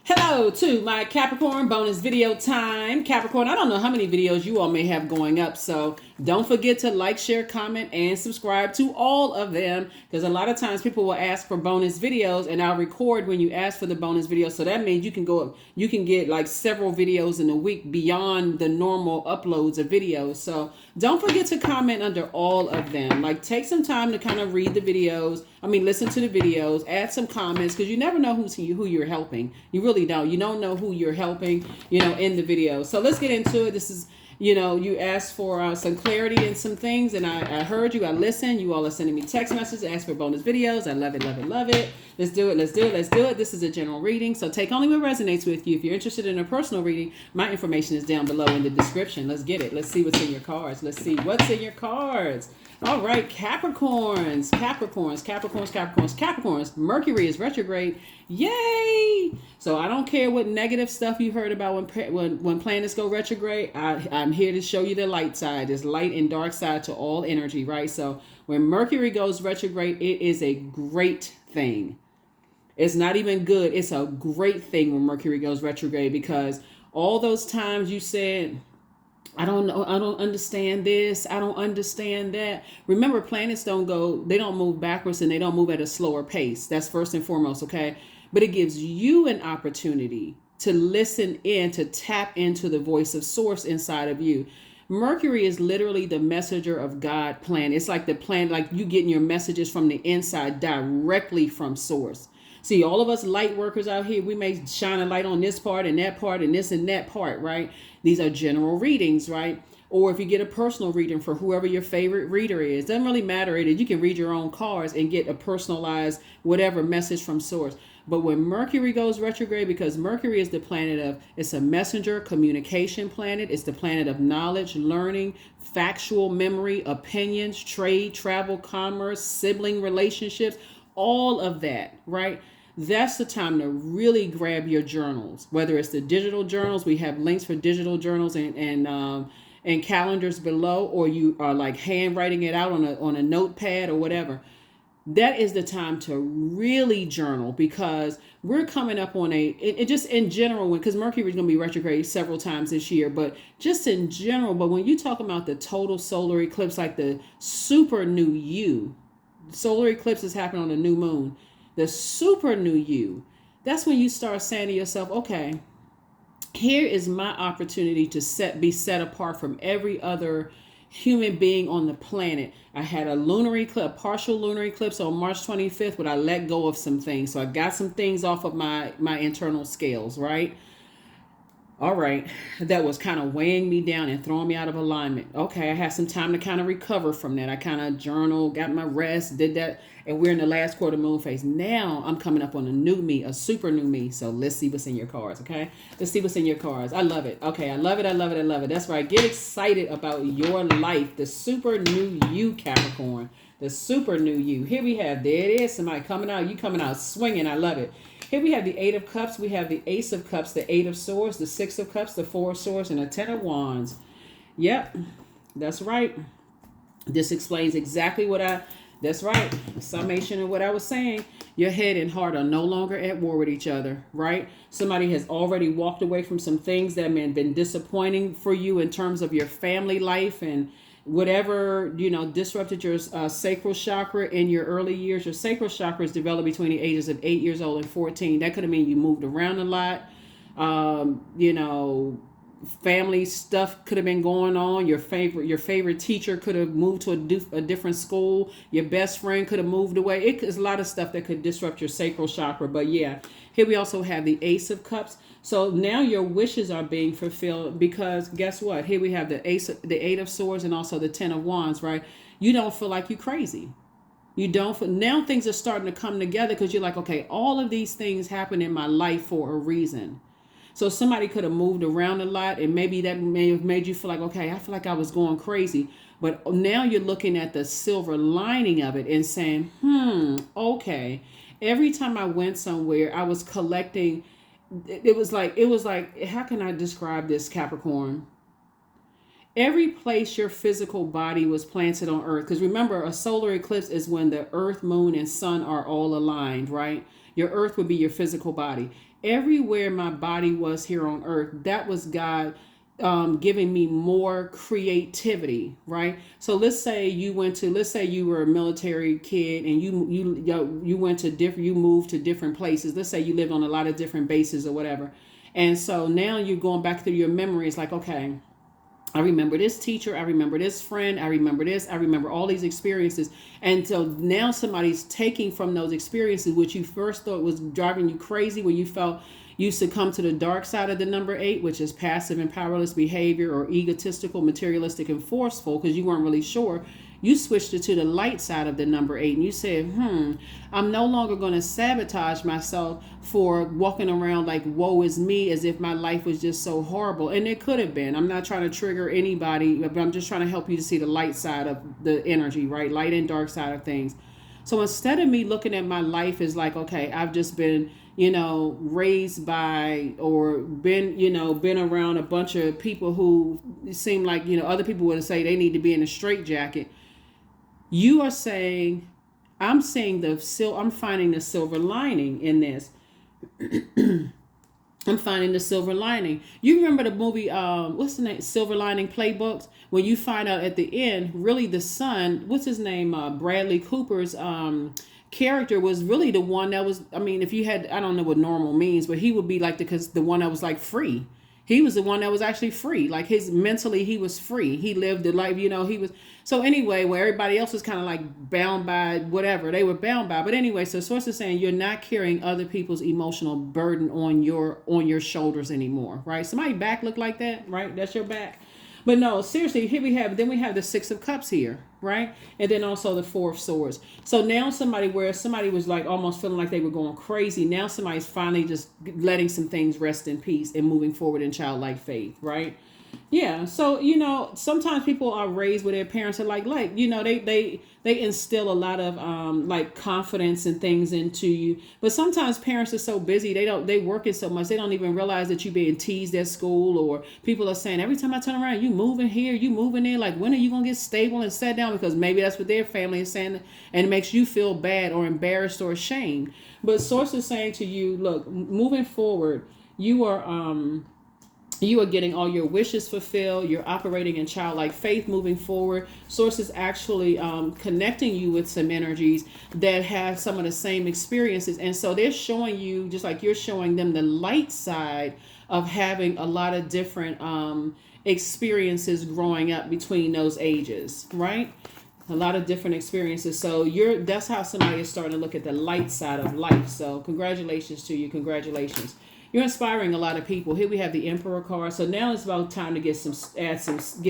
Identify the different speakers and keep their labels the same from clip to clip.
Speaker 1: Hello to my Capricorn bonus video time. Capricorn, I don't know how many videos you all may have going up, so don't forget to like, share, comment, and subscribe to all of them, because a lot of times people will ask for bonus videos and I'll record when you ask for the bonus video. So that means you can get like several videos in a week beyond the normal uploads of videos. So don't forget to comment under all of them. Like, take some time to kind of read the videos. Listen to the videos, add some comments, because you never know who you're helping. You really don't. You don't know who you're helping, in the video. So let's get into it. This is, you asked for some clarity and some things, and I heard you. I listened. You all are sending me text messages, ask for bonus videos. I love it, love it, love it. Let's do it, let's do it, let's do it. This is a general reading, so take only what resonates with you. If you're interested in a personal reading, my information is down below in the description. Let's get it. Let's see what's in your cards. Let's see what's in your cards. All right, Capricorns, Capricorns, Capricorns, Capricorns, Capricorns. Mercury is retrograde. Yay! So I don't care what negative stuff you heard about when planets go retrograde. I'm here to show you the light side. There's light and dark side to all energy, right? So when Mercury goes retrograde, it is a great thing. It's not even good. It's a great thing when Mercury goes retrograde, because all those times you said, I don't know, I don't understand this, I don't understand that. Remember, planets they don't move backwards, and they don't move at a slower pace. That's first and foremost, okay? But it gives you an opportunity to listen in, to tap into the voice of source inside of you. Mercury is literally the messenger of God plan. It's like the plan, like you getting your messages from the inside directly from source. See, all of us light workers out here, we may shine a light on this part and that part and this and that part, right? These are general readings, right? Or if you get a personal reading for whoever your favorite reader is, doesn't really matter. You can read your own cards and get a personalized whatever message from source. But when Mercury goes retrograde, because Mercury is the planet it's a messenger communication planet. It's the planet of knowledge, learning, factual memory, opinions, trade, travel, commerce, sibling relationships, all of that, right? That's the time to really grab your journals, whether it's the digital journals. We have links for digital journals and calendars below, or you are like handwriting it out on a notepad or whatever. That is the time to really journal, because we're coming up on just in general, because Mercury is going to be retrograde several times this year, but just in general. But when you talk about the total solar eclipse, like the super new you, solar eclipse is happening on the new moon, the super new you, that's when you start saying to yourself, okay, here is my opportunity to be set apart from every other human being on the planet. I had a partial lunar eclipse on March 25th, but I let go of some things. So I got some things off of my internal scales, right? All right, that was kind of weighing me down and throwing me out of alignment. Okay, I had some time to kind of recover from that. I kind of journaled, got my rest, did that, and we're in the last quarter moon phase. Now I'm coming up on a new me, a super new me. So let's see what's in your cards, okay? Let's see what's in your cards. I love it. Okay, I love it, I love it, I love it. That's right. Get excited about your life, the super new you, Capricorn. The super new you. Here we have, there it is, somebody coming out. You coming out swinging. I love it. Here we have the Eight of Cups, we have the Ace of Cups, the Eight of Swords, the Six of Cups, the Four of Swords, and the Ten of Wands. Yep, that's right. This explains exactly that's right, summation of what I was saying. Your head and heart are no longer at war with each other, right? Somebody has already walked away from some things that have been disappointing for you in terms of your family life and whatever, disrupted your sacral chakra in your early years. Your sacral chakra is developed between the ages of 8 years old and 14. That could have mean you moved around a lot. Family stuff could have been going on. Your favorite teacher could have moved to a different school. Your best friend could have moved away. There's a lot of stuff that could disrupt your sacral chakra. But yeah, here we also have the Ace of Cups. So now your wishes are being fulfilled, because guess what? Here we have the Eight of Swords, and also the Ten of Wands, right? You don't feel like you're crazy. You don't feel, now things are starting to come together, because you're like, okay, all of these things happen in my life for a reason. So somebody could have moved around a lot, and maybe that may have made you feel like, okay, I feel like I was going crazy. But now you're looking at the silver lining of it and saying, okay, every time I went somewhere, I was collecting. It was like, how can I describe this, Capricorn? Every place your physical body was planted on Earth, because remember, a solar eclipse is when the Earth, Moon, and Sun are all aligned, right? Your Earth would be your physical body. everywhere my body was here on earth, that was God giving me more creativity, right? So let's say let's say you were a military kid and you went to different, you moved to different places. Let's say you lived on a lot of different bases or whatever. And so now you're going back through your memories like, okay, I remember this teacher, I remember this friend, I remember this, I remember all these experiences. And so now somebody's taking from those experiences, which you first thought was driving you crazy, where you felt you succumb to the dark side of the number 8, which is passive and powerless behavior, or egotistical, materialistic, and forceful, because you weren't really sure. You switched it to the light side of the number 8, and you said, I'm no longer going to sabotage myself for walking around like woe is me, as if my life was just so horrible. And it could have been. I'm not trying to trigger anybody, but I'm just trying to help you to see the light side of the energy, right? Light and dark side of things. So instead of me looking at my life as like, okay, I've just been, raised by, or been around a bunch of people who seem like, other people would say they need to be in a straitjacket. You are saying, I'm finding the silver lining in this. I'm finding the silver lining. You remember the movie, what's the name? Silver Lining Playbooks? When you find out at the end, really the son, what's his name? Bradley Cooper's character was really the one that was, if you had, I don't know what normal means, but he would be like the one that was like free. He was the one that was actually free. Like mentally, he was free. He lived the life, he was. So anyway, where everybody else was kind of like bound by whatever they were bound by. But anyway, so Source is saying you're not carrying other people's emotional burden on your shoulders anymore, right? Somebody back look like that, right? That's your back. But no, seriously, we have the 6 of Cups here, right? And then also the 4 of Swords. So now somebody was like almost feeling like they were going crazy. Now somebody's finally just letting some things rest in peace and moving forward in childlike faith, right? Yeah. So, sometimes people are raised where their parents are like, they instill a lot of like confidence and things into you. But sometimes parents are so busy, they working so much, they don't even realize that you being teased at school, or people are saying, every time I turn around, you moving here, you moving there, like when are you going to get stable and set down? Because maybe that's what their family is saying, and it makes you feel bad or embarrassed or ashamed. But Source is saying to you, look, moving forward, you are getting all your wishes fulfilled. You're operating in childlike faith moving forward. Source is actually connecting you with some energies that have some of the same experiences. And so they're showing you, just like you're showing them, the light side of having a lot of different experiences growing up between those ages, right? A lot of different experiences. So that's how somebody is starting to look at the light side of life. So congratulations to you. Congratulations. You're inspiring a lot of people. Here we have the Emperor card. So now it's about time to get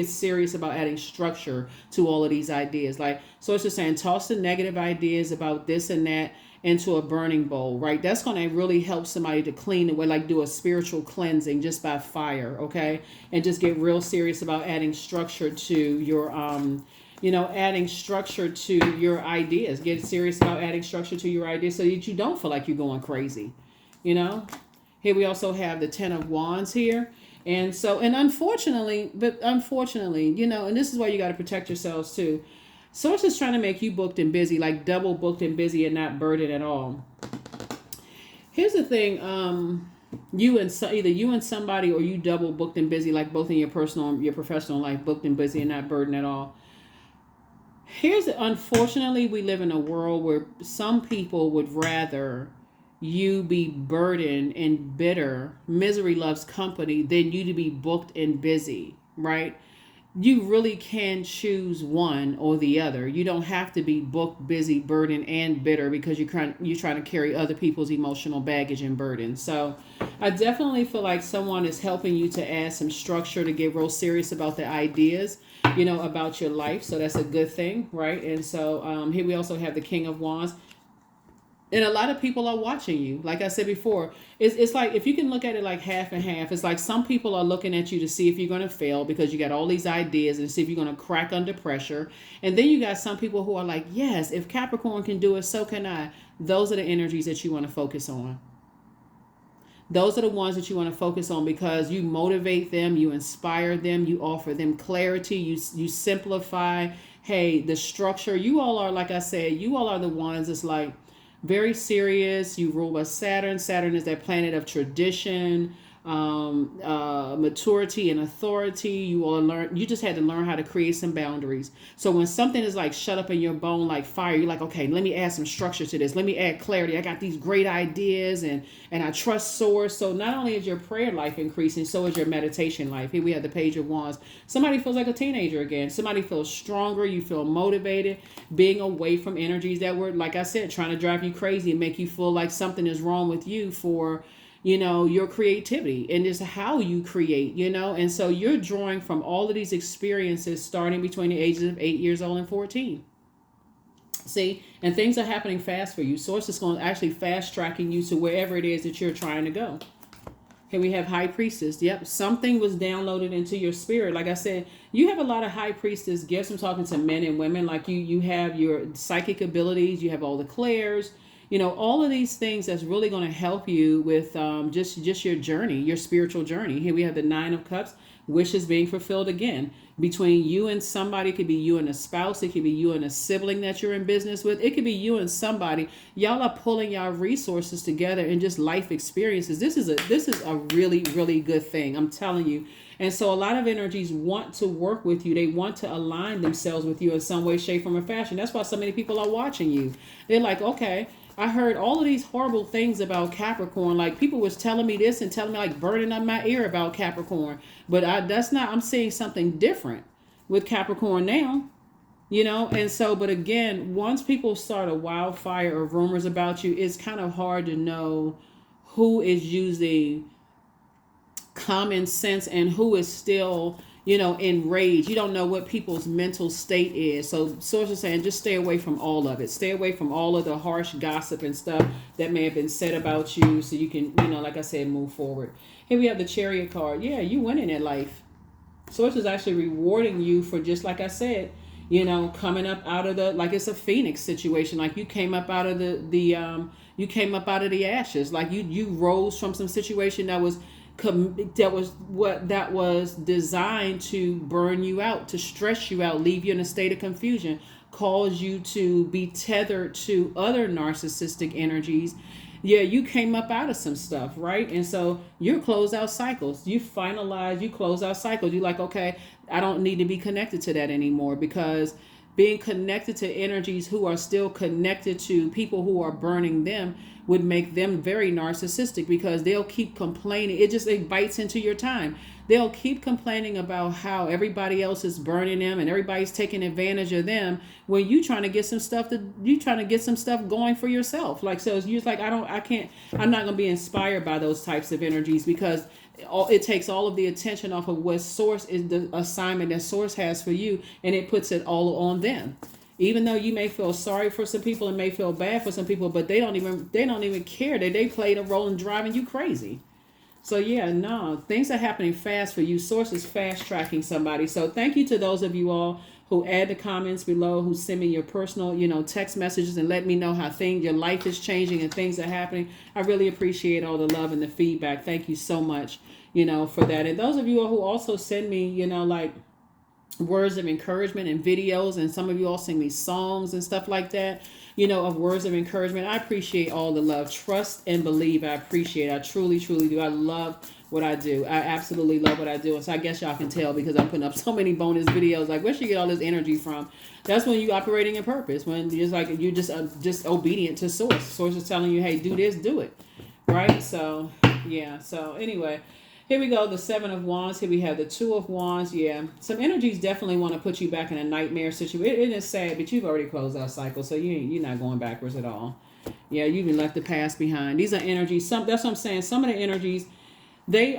Speaker 1: serious about adding structure to all of these ideas. Like, so it's just saying, toss the negative ideas about this and that into a burning bowl, right? That's going to really help somebody to clean away, like do a spiritual cleansing just by fire, okay? And just get real serious about adding structure to your, adding structure to your ideas. Get serious about adding structure to your ideas so that you don't feel like you're going crazy, Here we also have the 10 of Wands here. And unfortunately, and this is why you got to protect yourselves too. Source is trying to make you booked and busy, like double booked and busy and not burdened at all. Here's the thing. Either you and somebody, or you double booked and busy, like both in your personal and your professional life, booked and busy and not burdened at all. Unfortunately, we live in a world where some people would rather you be burdened and bitter, misery loves company, than you to be booked and busy, right? You really can choose one or the other. You don't have to be booked, busy, burdened, and bitter because you're trying to carry other people's emotional baggage and burden. So I definitely feel like someone is helping you to add some structure, to get real serious about the ideas, about your life. So that's a good thing, right? And so here we also have the King of Wands. And a lot of people are watching you. Like I said before, it's like, if you can look at it like half and half, it's like some people are looking at you to see if you're going to fail because you got all these ideas, and see if you're going to crack under pressure. And then you got some people who are like, yes, if Capricorn can do it, so can I. Those are the energies that you want to focus on. Those are the ones that you want to focus on, because you motivate them, you inspire them, you offer them clarity, you simplify, hey, the structure. You all are, like I said, you all are the ones that's like, very serious. You rule by Saturn. Saturn is that planet of tradition, maturity and authority. You just had to learn how to create some boundaries. So when something is like shut up in your bone like fire, you're like, okay, let me add some structure to this. Let me add clarity. I got these great ideas, and I trust source. So not only is your prayer life increasing, so is your meditation life. Here we have the Page of Wands. Somebody feels like a teenager again. Somebody feels stronger. You feel motivated, being away from energies that were, like I said, trying to drive you crazy and make you feel like something is wrong with you for your creativity and just how you create, and so you're drawing from all of these experiences starting between the ages of 8 years old and 14. See, and things are happening fast for you. Source is going to actually fast tracking you to wherever it is that you're trying to go. Here we have High Priestess. Yep, something was downloaded into your spirit. Like I said, you have a lot of High Priestess gifts. I'm talking to men and women. Like you have your psychic abilities. You have all the clairs. All of these things that's really going to help you with just your journey, your spiritual journey. Here we have the Nine of Cups, wishes being fulfilled again. Between you and somebody, it could be you and a spouse, it could be you and a sibling that you're in business with, it could be you and somebody. Y'all are pulling y'all resources together and just life experiences. This is a really, really good thing, I'm telling you. And so a lot of energies want to work with you. They want to align themselves with you in some way, shape, form, or fashion. That's why so many people are watching you. They're like, okay, I heard all of these horrible things about Capricorn. Like people was telling me this and telling me like burning up my ear about Capricorn. But I'm seeing something different with Capricorn now, And so, but again, once people start a wildfire of rumors about you, it's kind of hard to know who is using common sense and who is still enraged. You don't know what people's mental state is. So sources saying just stay away from all of it. Stay away from all of the harsh gossip and stuff that may have been said about you, so you can, like I said, move forward. Here we have the Chariot card. Yeah, you winning at life. Source is actually rewarding you for, just like I said, coming up out of like it's a phoenix situation. Like you came up out of the ashes. Like you rose from some situation that was designed to burn you out, to stress you out, leave you in a state of confusion, cause you to be tethered to other narcissistic energies. Yeah, you came up out of some stuff, right? And so you close out cycles. You close out cycles. You're like, okay, I don't need to be connected to that anymore, because being connected to energies who are still connected to people who are burning them would make them very narcissistic, because they'll keep complaining. It bites into your time. They'll keep complaining about how everybody else is burning them and everybody's taking advantage of them, when you trying to get some stuff going for yourself. Like, so you're like, I'm not going to be inspired by those types of energies, because it takes all of the attention off of what source is, the assignment that source has for you, and it puts it all on them. Even though you may feel sorry for some people and may feel bad for some people, but they don't even care that they played a role in driving you crazy. So yeah, no, things are happening fast for you. Source is fast tracking somebody. So thank you to those of you all who add the comments below, who send me your personal, text messages and let me know how your life is changing and things are happening. I really appreciate all the love and the feedback. Thank you so much, for that. And those of you all who also send me, like words of encouragement and videos, and some of you all sing me songs and stuff like that, of words of encouragement. I appreciate all the love. Trust and believe. I appreciate it. I truly, truly do. I love what I do. I absolutely love what I do. And so I guess y'all can tell, because I'm putting up so many bonus videos. Like, where should you get all this energy from? That's when you're operating in purpose. When you're just obedient to source. Source is telling you, hey, do this, do it. Right? So, yeah. So anyway, here we go. The Seven of Wands. Here we have the Two of Wands. Yeah. Some energies definitely want to put you back in a nightmare situation. It is sad, but you've already closed that cycle. So you're not going backwards at all. Yeah. You've been left the past behind. These are energies. That's what I'm saying. Some of the energies, they're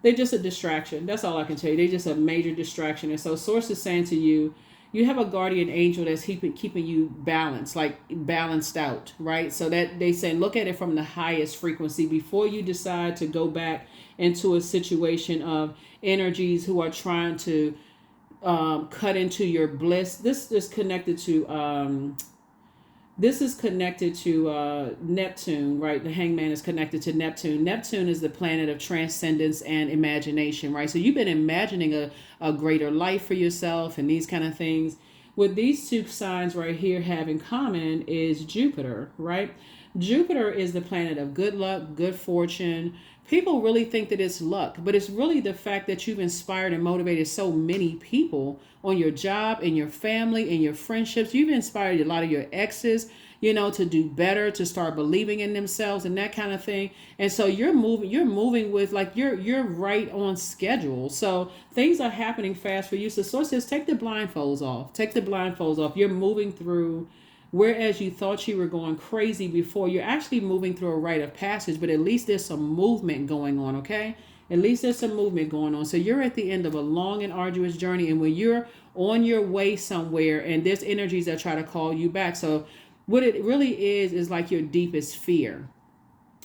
Speaker 1: just a distraction. That's all I can tell you. They're just a major distraction. And so source is saying to you, you have a guardian angel that's keeping you balanced, like balanced out, right? So that they say, look at it from the highest frequency before you decide to go back into a situation of energies who are trying to cut into your bliss. This is connected to Neptune, right? The Hangman is connected to Neptune. Neptune is the planet of transcendence and imagination, right? So you've been imagining a greater life for yourself and these kind of things. what these two signs right here have in common is Jupiter, right? Jupiter is the planet of good luck, good fortune. People really think that it's luck, but it's really the fact that you've inspired and motivated so many people on your job, in your family, in your friendships. You've inspired a lot of your exes, to do better, to start believing in themselves and that kind of thing. And so you're moving with like you're right on schedule. So things are happening fast for you. So source says take the blindfolds off. Take the blindfolds off. You're moving through, whereas you thought you were going crazy before, you're actually moving through a rite of passage, but at least there's some movement going on, okay? At least there's some movement going on. So you're at the end of a long and arduous journey, and when you're on your way somewhere and there's energies that try to call you back. So what it really is like your deepest fear.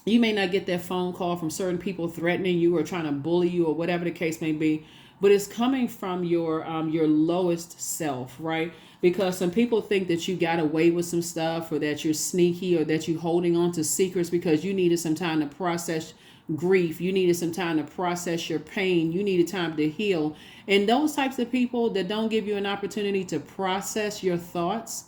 Speaker 1: You may not get that phone call from certain people threatening you or trying to bully you or whatever the case may be, but it's coming from your lowest self, right? Because some people think that you got away with some stuff, or that you're sneaky, or that you're holding on to secrets because you needed some time to process grief. You needed some time to process your pain. You needed time to heal. And those types of people that don't give you an opportunity to process your thoughts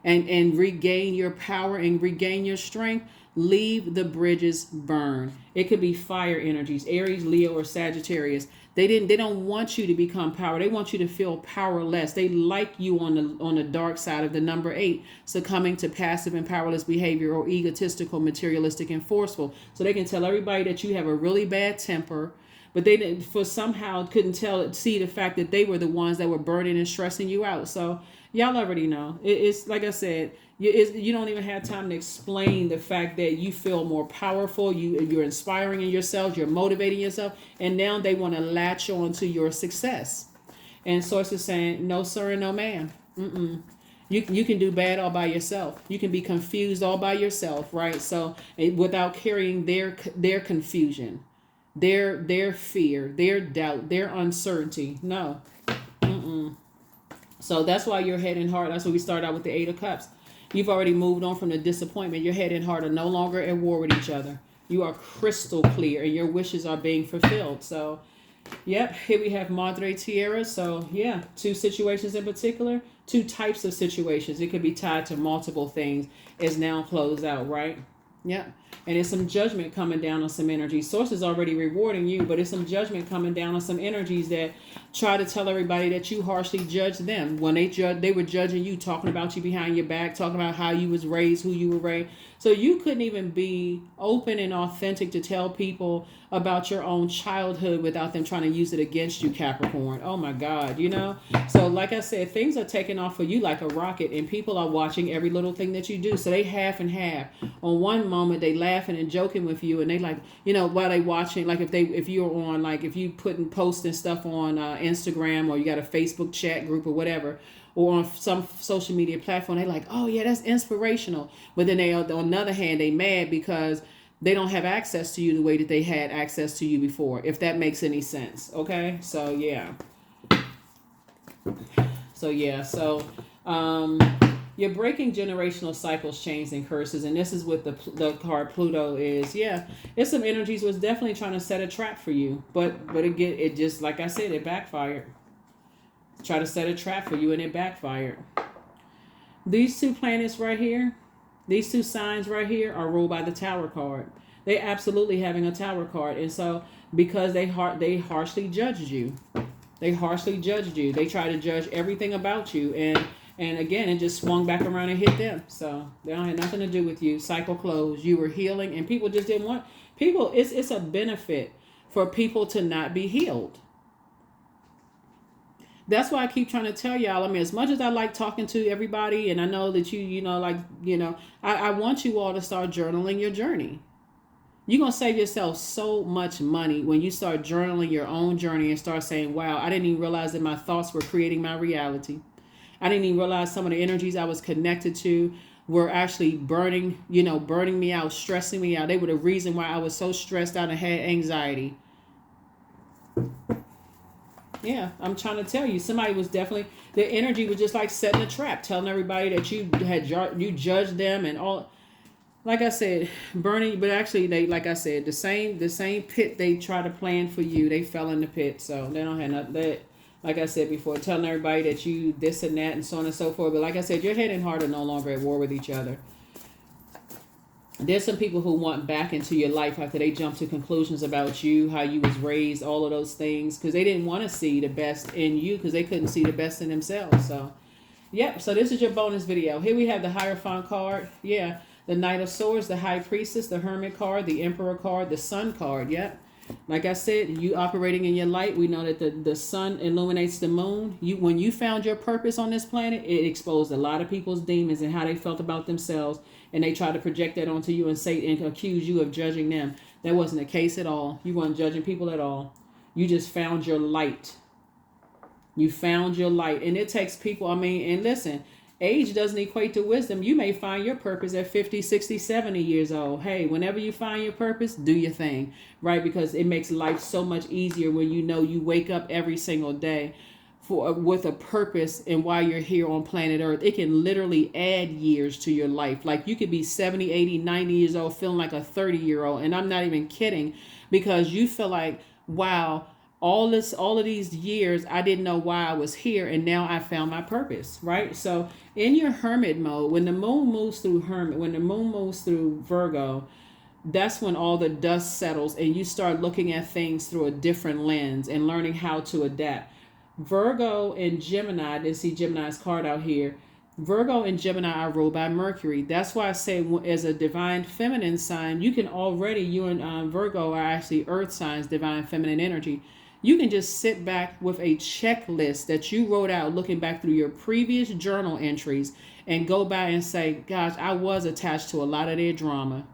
Speaker 1: and regain your power and regain your strength, leave the bridges burn. It could be fire energies, Aries, Leo, or Sagittarius. They don't want you to become power. They want you to feel powerless. They like you on the dark side of the number 8, succumbing to passive and powerless behavior, or egotistical, materialistic, and forceful. So they can tell everybody that you have a really bad temper, but they didn't, for somehow couldn't see the fact that they were the ones that were burning and stressing you out. So y'all already know. It's like I said, you don't even have time to explain the fact that you feel more powerful. You're inspiring in yourself. You're motivating yourself. And now they want to latch on to your success. And Source is saying, no, sir, and no, ma'am. You can do bad all by yourself. You can be confused all by yourself, right? So without carrying their confusion, their fear, their doubt, their uncertainty. No. So that's why your head and heart, that's why we start out with the 8 of Cups. You've already moved on from the disappointment. Your head and heart are no longer at war with each other. You are crystal clear and your wishes are being fulfilled. So, yep, here we have Madre Tierra. So, yeah, 2 situations in particular, 2 types of situations. It could be tied to multiple things. Is now closed out, right? Yep. And there's some judgment coming down on some energies. Source is already rewarding you, but it's some judgment coming down on some energies that try to tell everybody that you harshly judge them. When they were judging you, talking about you behind your back, talking about how you was raised, who you were raised. So you couldn't even be open and authentic to tell people about your own childhood without them trying to use it against you, Capricorn. Oh my God, So like I said, things are taking off for you like a rocket, and people are watching every little thing that you do. So they half and half. On one moment, they laughing and joking with you, and they like, while they watching, like if you're on, like if you posting stuff on Instagram, or you got a Facebook chat group or whatever, or on some social media platform, they like, oh yeah, that's inspirational. But then on the other hand, they mad because they don't have access to you the way that they had access to you before, if that makes any sense. Okay. So yeah. You're breaking generational cycles, chains, and curses. And this is what the card Pluto is. Yeah, it's some energies was definitely trying to set a trap for you. But again, it just, like I said, it backfired. Try to set a trap for you, and it backfired. These 2 planets right here, these 2 signs right here are ruled by the Tower card. They absolutely having a Tower card. And so because they harshly judged you. They harshly judged you. They try to judge everything about you. And again, it just swung back around and hit them. So they don't have nothing to do with you. Cycle closed. You were healing, and people just didn't want people. It's a benefit for people to not be healed. That's why I keep trying to tell y'all. I mean, as much as I like talking to everybody, and I know that I want you all to start journaling your journey. You're going to save yourself so much money when you start journaling your own journey and start saying, wow, I didn't even realize that my thoughts were creating my reality. I didn't even realize some of the energies I was connected to were actually burning me out, stressing me out. They were the reason why I was so stressed out and had anxiety. Yeah, I'm trying to tell you, somebody was definitely, the energy was just like setting a trap, telling everybody that you judged them and all. Like I said, burning, but actually they, like I said, the same pit they try to plan for you, they fell in the pit. So they don't have nothing. like I said before, telling everybody that you this and that and so on and so forth. But like I said, your head and heart are no longer at war with each other. There's some people who want back into your life after they jump to conclusions about you, how you was raised, all of those things, because they didn't want to see the best in you because they couldn't see the best in themselves. So, yep. So this is your bonus video. Here we have the Hierophant card. Yeah. The Knight of Swords, the High Priestess, the Hermit card, the Emperor card, the Sun card. Yep. Like I said, you operating in your light. We know that the sun illuminates the moon. When you found your purpose on this planet, it exposed a lot of people's demons and how they felt about themselves. And they tried to project that onto you and say and accuse you of judging them. That wasn't the case at all. You weren't judging people at all. You just found your light. You found your light. And it takes people, I mean, and listen, age doesn't equate to wisdom. You may find your purpose at 50, 60, 70 years old. Hey, whenever you find your purpose, do your thing, right? Because it makes life so much easier when you know you wake up every single day with a purpose and why you're here on planet Earth. It can literally add years to your life. Like you could be 70, 80, 90 years old feeling like a 30-year-old. And I'm not even kidding, because you feel like, wow, all of these years, I didn't know why I was here, and now I found my purpose, right? So in your hermit mode, when the moon moves through Virgo, that's when all the dust settles and you start looking at things through a different lens and learning how to adapt. Virgo and Gemini, I didn't see Gemini's card out here. Virgo and Gemini are ruled by Mercury. That's why I say as a divine feminine sign, you and Virgo are actually earth signs, divine feminine energy. You can just sit back with a checklist that you wrote out looking back through your previous journal entries and go by and say, gosh, I was attached to a lot of their drama.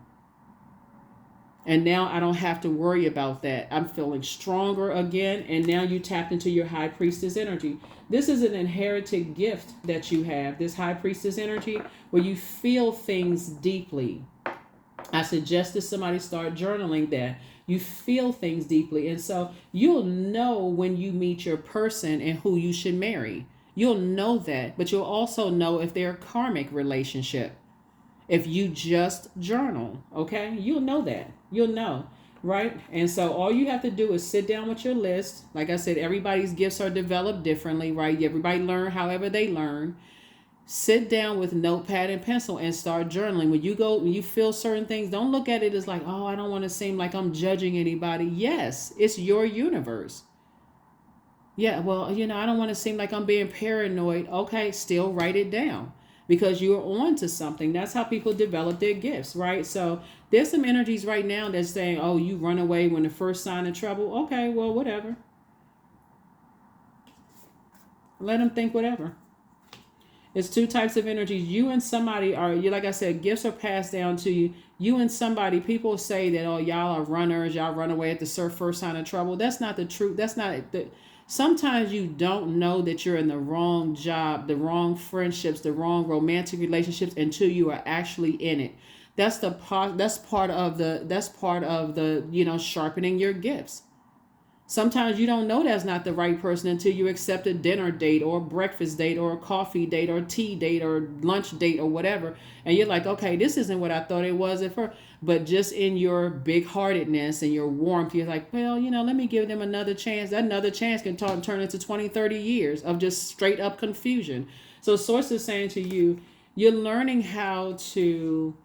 Speaker 1: And now I don't have to worry about that. I'm feeling stronger again. And now you tapped into your High Priestess energy. This is an inherited gift that you have, this High Priestess energy, where you feel things deeply. I suggest that somebody start journaling that. You feel things deeply. And so you'll know when you meet your person and who you should marry. You'll know that. But you'll also know if they're a karmic relationship. If you just journal, okay, you'll know that. You'll know, right? And so all you have to do is sit down with your list. Like I said, everybody's gifts are developed differently, right? Everybody learn however they learn. Sit down with notepad and pencil and start journaling. When you feel certain things, don't look at it as like, oh, I don't want to seem like I'm judging anybody. Yes, it's your universe. Yeah, well, I don't want to seem like I'm being paranoid. Okay, still write it down. Because you're on to something. That's how people develop their gifts, right? So there's some energies right now that's saying, oh, you run away when the first sign of trouble. Okay, well, whatever. Let them think whatever. It's two types of energies. You and somebody like I said, gifts are passed down to you. You and somebody, people say that, oh, y'all are runners. Y'all run away at the first sign of trouble. That's not the truth. That's not the... Sometimes you don't know that you're in the wrong job, the wrong friendships, the wrong romantic relationships until you are actually in it. That's part of the sharpening your gifts. Sometimes you don't know that's not the right person until you accept a dinner date or a breakfast date or a coffee date or a tea date or lunch date or whatever. And you're like, okay, this isn't what I thought it was at first. But just in your big-heartedness and your warmth, you're like, well, let me give them another chance. That another chance can turn into 20, 30 years of just straight up confusion. So Source is saying to you, you're learning how to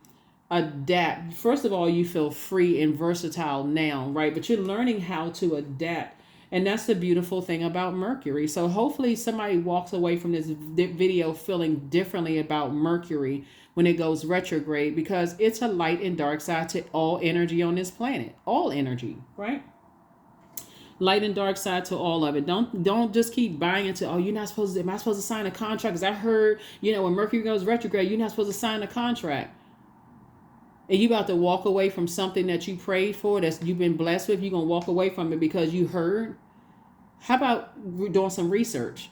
Speaker 1: adapt. First of all, you feel free and versatile now, right? But you're learning how to adapt. And that's the beautiful thing about Mercury. So hopefully somebody walks away from this video feeling differently about Mercury when it goes retrograde, because it's a light and dark side to all energy on this planet. All energy, right? Light and dark side to all of it. Don't just keep buying into, oh, am I supposed to sign a contract? Because I heard, when Mercury goes retrograde, you're not supposed to sign a contract. And you about to walk away from something that you prayed for, that you've been blessed with. You're going to walk away from it because you heard. How about doing some research?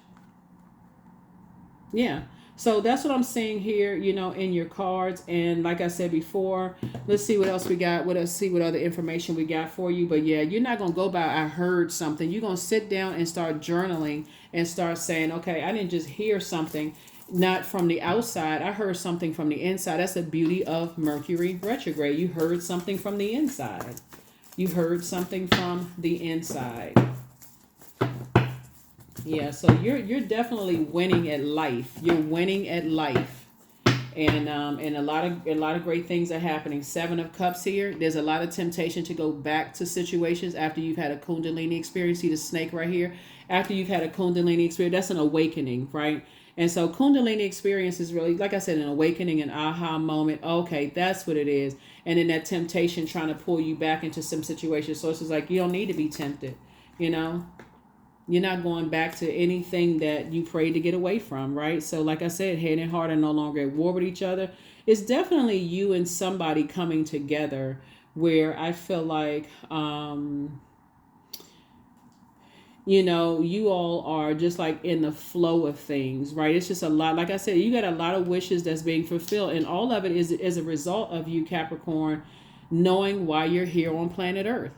Speaker 1: Yeah. So that's what I'm seeing here, in your cards. And like I said before, let's see what else we got. Let's see what other information we got for you. But yeah, you're not going to go by, I heard something. You're going to sit down and start journaling and start saying, okay, I didn't just hear something. Not from the outside. I heard something from the inside. That's the beauty of Mercury retrograde. You heard something from the inside. You heard something from the inside. Yeah, so you're definitely winning at life. You're winning at life. And a lot of great things are happening. 7 of Cups here. There's a lot of temptation to go back to situations after you've had a Kundalini experience. See the snake right here. After you've had a Kundalini experience, that's an awakening, right? And so Kundalini experience is really, like I said, an awakening, an aha moment. Okay, that's what it is. And then that temptation trying to pull you back into some situation. So it's just like, you don't need to be tempted, you know? You're not going back to anything that you prayed to get away from, right? So like I said, head and heart are no longer at war with each other. It's definitely you and somebody coming together where I feel like, you all are just like in the flow of things, right? It's just a lot. Like I said, you got a lot of wishes that's being fulfilled. And all of it is a result of you, Capricorn, knowing why you're here on planet Earth.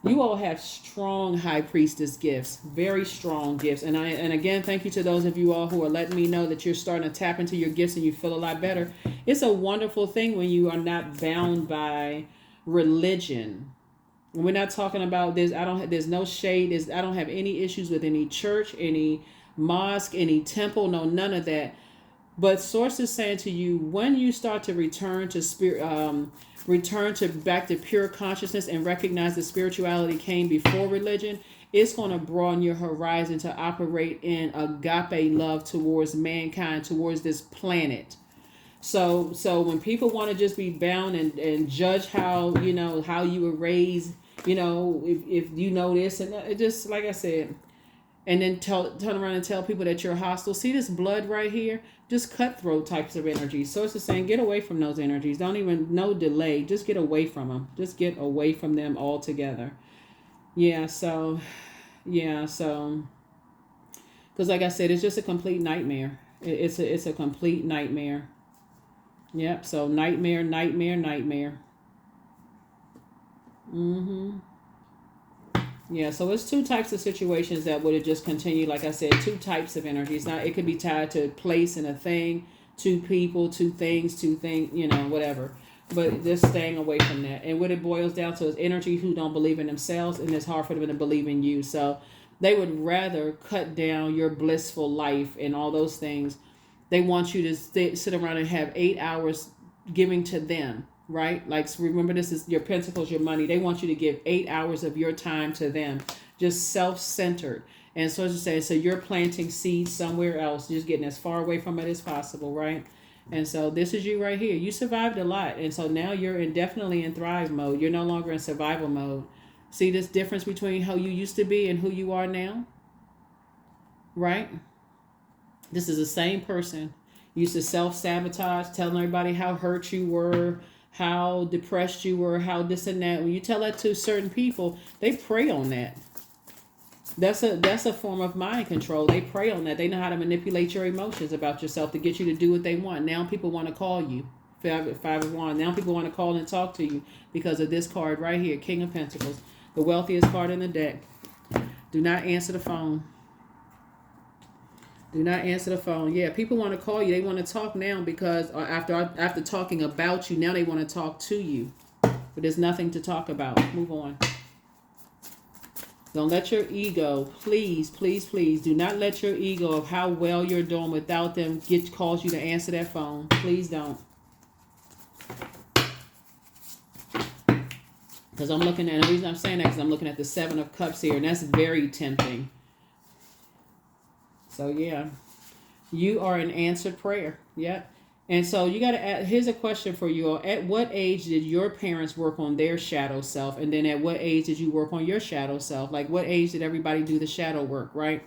Speaker 1: You all have strong high priestess gifts, very strong gifts. And again, thank you to those of you all who are letting me know that you're starting to tap into your gifts and you feel a lot better. It's a wonderful thing when you are not bound by religion. We're not talking about this. There's no shade. I don't have any issues with any church, any mosque, any temple. No, none of that. But Source is saying to you, when you start to return to spirit, back to pure consciousness and recognize that spirituality came before religion, it's going to broaden your horizon to operate in agape love towards mankind, towards this planet. So when people want to just be bound and judge how you were raised, if you know this, and it just, like I said, and then turn around and tell people that you're hostile. See this blood right here? Just cutthroat types of energies. So it's just saying, get away from those energies. No delay. Just get away from them. Just get away from them altogether. So, because like I said, it's just a complete nightmare. It's a complete nightmare. Yep. So nightmare. Yeah, so it's 2 types of situations that would have just continued. Like I said, 2 types of energies. Now, it could be tied to a place and a thing, 2 people, 2 things, whatever. But just staying away from that. And what it boils down to is energy who don't believe in themselves, and it's hard for them to believe in you. So they would rather cut down your blissful life and all those things. They want you to sit around and have 8 hours giving to them. Right? Like, remember, this is your pentacles, your money. They want you to give 8 hours of your time to them, just self-centered. And so to say, so you're planting seeds somewhere else, just getting as far away from it as possible, right? And so this is you right here. You survived a lot. And so now you're definitely in thrive mode. You're no longer in survival mode. See this difference between how you used to be and who you are now? Right? This is the same person. You used to self-sabotage, telling everybody how hurt you were, how depressed you were, how this and that. When you tell that to certain people, they prey on that. That's a form of mind control. They prey on that. They know how to manipulate your emotions about yourself to get you to do what they want. Now people want to call you. 5 of Wands. Now people want to call and talk to you because of this card right here, King of Pentacles, the wealthiest card in the deck. Do not answer the phone. Do not answer the phone. Yeah, people want to call you. They want to talk now because after talking about you, now they want to talk to you. But there's nothing to talk about. Move on. Don't let your ego, please, do not let your ego of how well you're doing without them cause you to answer that phone. Please don't. Because I'm looking at, and the reason I'm saying that is I'm looking at the 7 of Cups here, and that's very tempting. So yeah, you are an answered prayer. Yep. And so you got to ask, here's a question for you all. At what age did your parents work on their shadow self? And then at what age did you work on your shadow self? Like, what age did everybody do the shadow work, right?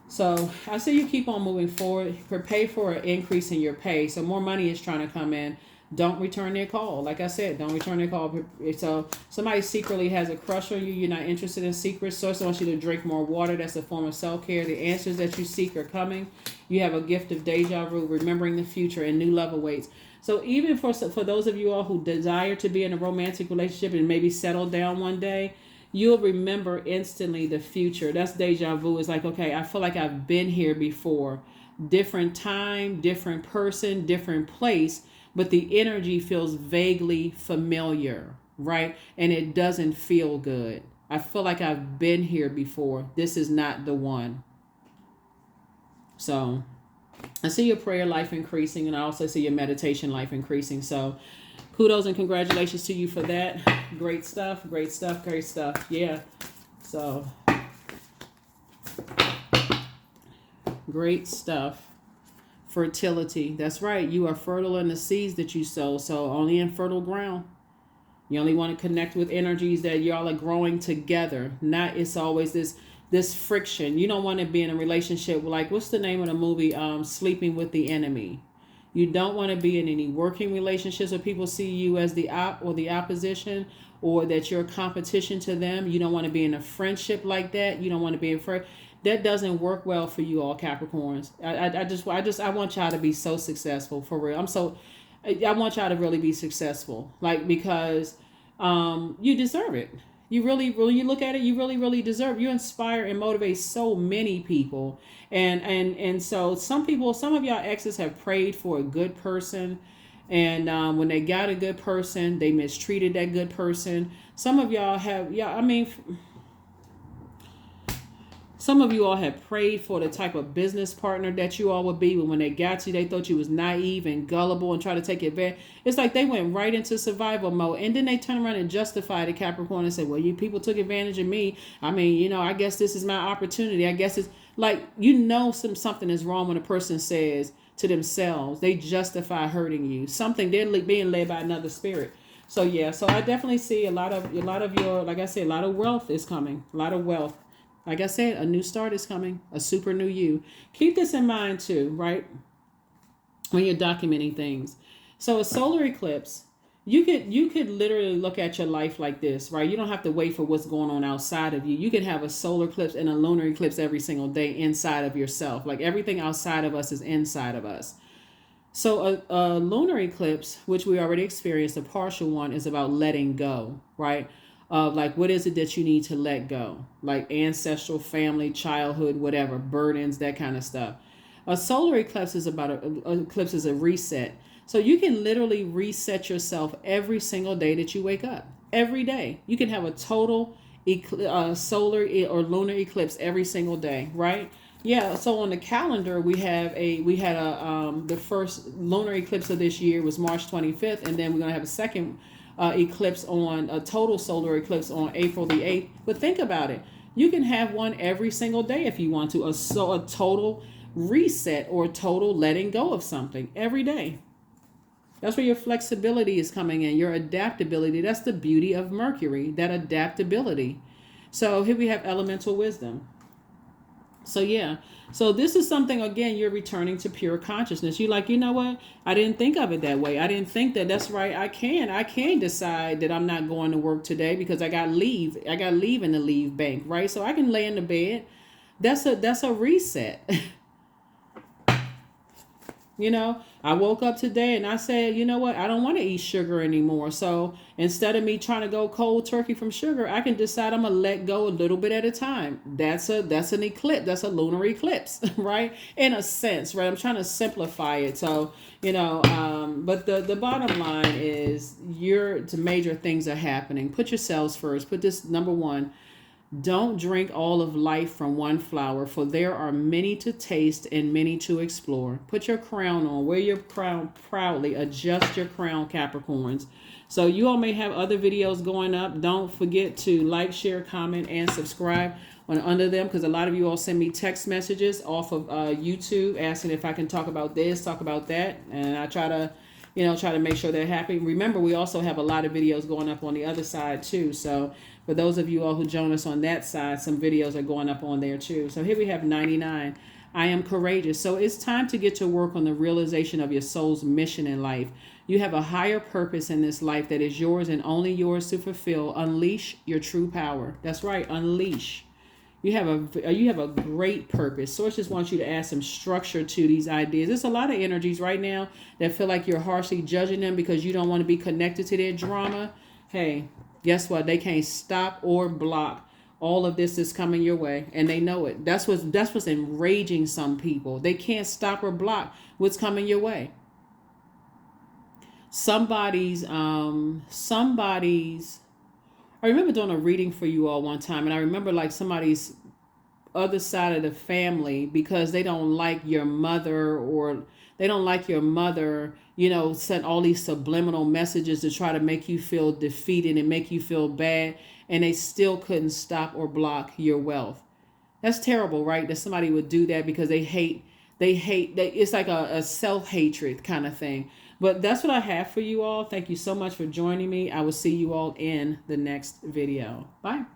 Speaker 1: So I say you keep on moving forward. Prepare for an increase in your pay. So more money is trying to come in. Don't return their call. Like I said, don't return their call. So somebody secretly has a crush on you. You're not interested in secrets. Source wants you to drink more water. That's a form of self-care. The answers that you seek are coming. You have a gift of deja vu, remembering the future, and new love awaits. So even for those of you all who desire to be in a romantic relationship and maybe settle down one day, you'll remember instantly the future. That's deja vu. It's like, okay, I feel like I've been here before. Different time, different person, different place. But the energy feels vaguely familiar, right? And it doesn't feel good. I feel like I've been here before. This is not the one. So I see your prayer life increasing, and I also see your meditation life increasing. So kudos and congratulations to you for that. Great stuff, great stuff, great stuff. Yeah. So great stuff. Fertility. That's right. You are fertile in the seeds that you sow. So only in fertile ground. You only want to connect with energies that y'all are growing together. Not it's always this friction. You don't want to be in a relationship with, like, what's the name of the movie? Sleeping with the Enemy. You don't want to be in any working relationships where people see you as the opposition, or that you're a competition to them. You don't want to be in a friendship like that. You don't want to be in that doesn't work well for you all, Capricorns. I want y'all to be so successful, for real. I want y'all to really be successful, like, because you deserve it. You really, really, you look at it, you really, really deserve. You inspire and motivate so many people, and so some of y'all exes have prayed for a good person, and when they got a good person, they mistreated that good person. Some of y'all have, some of you all have prayed for the type of business partner that you all would be, but when they got you, they thought you was naive and gullible and tried to take advantage. It's like they went right into survival mode, and then they turn around and justify the Capricorn and say, well, you people took advantage of me. I mean, I guess this is my opportunity. I guess it's like, something is wrong when a person says to themselves, they justify hurting you. Something, they're being led by another spirit. So yeah, so I definitely see a lot of your, like I said, a lot of wealth is coming, a lot of wealth. Like I said, a new start is coming, a super new you. Keep this in mind too, right? When you're documenting things. So a solar eclipse, you could literally look at your life like this, right? You don't have to wait for what's going on outside of you. You can have a solar eclipse and a lunar eclipse every single day inside of yourself. Like, everything outside of us is inside of us. So a lunar eclipse, which we already experienced, a partial one, is about letting go, right? Like, what is it that you need to let go? Like ancestral, family, childhood, whatever, burdens, that kind of stuff. A solar eclipse is eclipse is a reset. So you can literally reset yourself every single day that you wake up. Every day. You can have a total solar or lunar eclipse every single day, right? Yeah, so on the calendar we had the first lunar eclipse of this year was March 25th, and then we're going to have a second eclipse on a total solar eclipse on April the 8th. But think about it. You can have one every single day if you want to. A total reset or total letting go of something every day. That's where your flexibility is coming in, your adaptability. That's the beauty of Mercury, that adaptability. So here we have elemental wisdom. So yeah, so this is something, again, you're returning to pure consciousness. You're like, you know what? I didn't think of it that way. I didn't think that's right. I can decide that I'm not going to work today because I got leave. I got leave in the leave bank, right? So I can lay in the bed. That's a reset. I woke up today and I said, you know what? I don't want to eat sugar anymore. So instead of me trying to go cold turkey from sugar, I can decide I'm going to let go a little bit at a time. That's an eclipse. That's a lunar eclipse, right? In a sense, right? I'm trying to simplify it. So, but the bottom line is major things are happening. Put yourselves first. Put this number one. Don't drink all of life from one flower, for there are many to taste and many to explore. Put your crown on. Wear your crown proudly. Adjust your crown, Capricorns. So you all may have other videos going up. Don't forget to like, share, comment, and subscribe under them, because a lot of you all send me text messages off of YouTube asking if I can talk about this, talk about that. And I try to make sure they're happy. Remember, we also have a lot of videos going up on the other side too. So for those of you all who join us on that side, some videos are going up on there too. So here we have 99. I am courageous. So it's time to get to work on the realization of your soul's mission in life. You have a higher purpose in this life that is yours and only yours to fulfill. Unleash your true power. That's right. Unleash. You have a great purpose. Source just wants you to add some structure to these ideas. There's a lot of energies right now that feel like you're harshly judging them because you don't want to be connected to their drama. Hey, guess what? They can't stop or block all of this is coming your way, and they know it. That's what's enraging some people. They can't stop or block what's coming your way. Somebody's I remember doing a reading for you all one time, and I remember like somebody's other side of the family, because they don't like your mother, or they don't like your mother, you know, sent all these subliminal messages to try to make you feel defeated and make you feel bad, and they still couldn't stop or block your wealth. That's terrible, right? That somebody would do that because it's like a self-hatred kind of thing. But that's what I have for you all. Thank you so much for joining me. I will see you all in the next video. Bye.